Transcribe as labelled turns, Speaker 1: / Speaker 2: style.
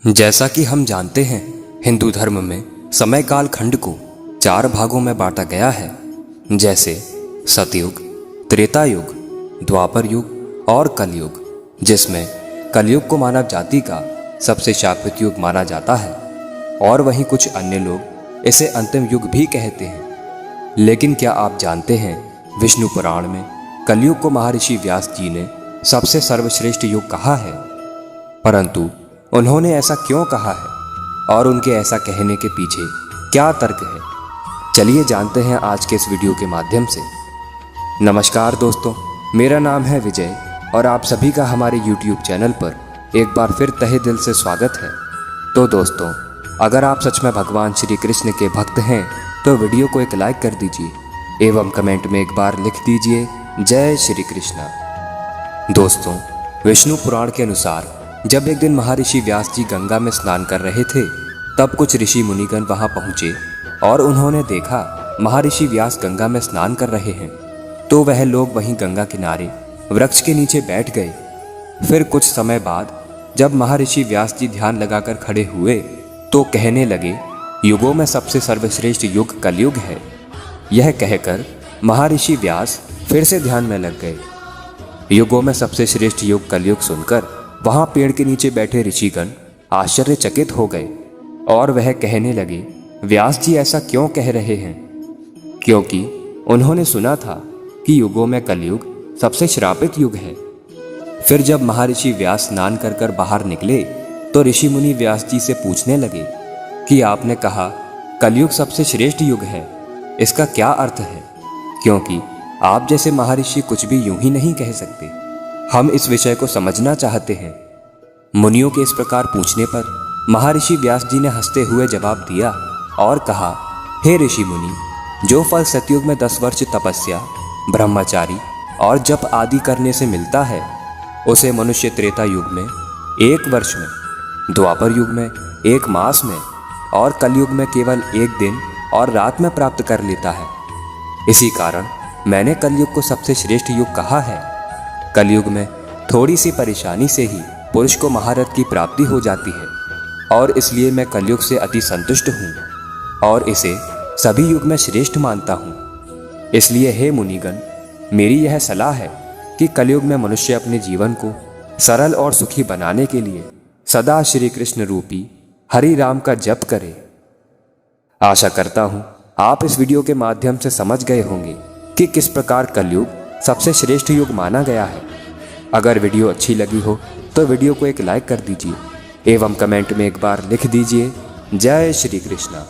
Speaker 1: जैसा कि हम जानते हैं, हिंदू धर्म में समय काल खंड को 4 भागों में बांटा गया है, जैसे सतयुग, त्रेता युग, द्वापर युग और कलयुग, जिसमें कलयुग को मानव जाति का सबसे शापित युग माना जाता है और वहीं कुछ अन्य लोग इसे अंतिम युग भी कहते हैं। लेकिन क्या आप जानते हैं, विष्णु पुराण में कलयुग को महर्षि व्यास जी ने सबसे सर्वश्रेष्ठ युग कहा है। परंतु उन्होंने ऐसा क्यों कहा है और उनके ऐसा कहने के पीछे क्या तर्क है, चलिए जानते हैं आज के इस वीडियो के माध्यम से। नमस्कार दोस्तों, मेरा नाम है विजय और आप सभी का हमारे YouTube चैनल पर एक बार फिर तहे दिल से स्वागत है। तो दोस्तों, अगर आप सच में भगवान श्री कृष्ण के भक्त हैं तो वीडियो को एक लाइक कर दीजिए एवं कमेंट में एक बार लिख दीजिए जय श्री कृष्णा। दोस्तों, विष्णु पुराण के अनुसार जब एक दिन महर्षि व्यास जी गंगा में स्नान कर रहे थे, तब कुछ ऋषि मुनिगण वहां पहुंचे और उन्होंने देखा महर्षि व्यास गंगा में स्नान कर रहे हैं। तो वह लोग वहीं गंगा किनारे वृक्ष के नीचे बैठ गए। फिर कुछ समय बाद जब महर्षि व्यास जी ध्यान लगाकर खड़े हुए तो कहने लगे, युगों में सबसे सर्वश्रेष्ठ युग कलयुग है। यह कहकर महर्षि व्यास फिर से ध्यान में लग गए। युगों में सबसे श्रेष्ठ युग कलयुग सुनकर वहां पेड़ के नीचे बैठे ऋषिगण आश्चर्यचकित हो गए और वह कहने लगे, व्यास जी ऐसा क्यों कह रहे हैं? क्योंकि उन्होंने सुना था कि युगों में कलयुग सबसे श्रापित युग है। फिर जब महर्षि व्यास स्नान कर कर बाहर निकले तो ऋषि मुनि व्यास जी से पूछने लगे कि आपने कहा कलयुग सबसे श्रेष्ठ युग है, इसका क्या अर्थ है? क्योंकि आप जैसे महर्षि कुछ भी यूं ही नहीं कह सकते। हम इस विषय को समझना चाहते हैं। मुनियों के इस प्रकार पूछने पर महर्षि व्यास जी ने हंसते हुए जवाब दिया और कहा, हे ऋषि मुनि, जो फल सतयुग में 10 वर्ष तपस्या, ब्रह्मचारी और जप आदि करने से मिलता है, उसे मनुष्य त्रेता युग में 1 वर्ष में, द्वापर युग में 1 मास में और कलयुग में केवल 1 दिन और रात में प्राप्त कर लेता है। इसी कारण मैंने कलयुग को सबसे श्रेष्ठ युग कहा है। कलयुग में थोड़ी सी परेशानी से ही पुरुष को महारथ की प्राप्ति हो जाती है और इसलिए मैं कलयुग से अति संतुष्ट हूँ और इसे सभी युग में श्रेष्ठ मानता हूँ। इसलिए हे मुनिगण, मेरी यह सलाह है कि कलयुग में मनुष्य अपने जीवन को सरल और सुखी बनाने के लिए सदा श्री कृष्ण रूपी हरि राम का जप करे। आशा करता हूँ आप इस वीडियो के माध्यम से समझ गए होंगे कि किस प्रकार कलयुग सबसे श्रेष्ठ युग माना गया है। अगर वीडियो अच्छी लगी हो तो वीडियो को एक लाइक कर दीजिए एवं कमेंट में एक बार लिख दीजिए जय श्री कृष्णा।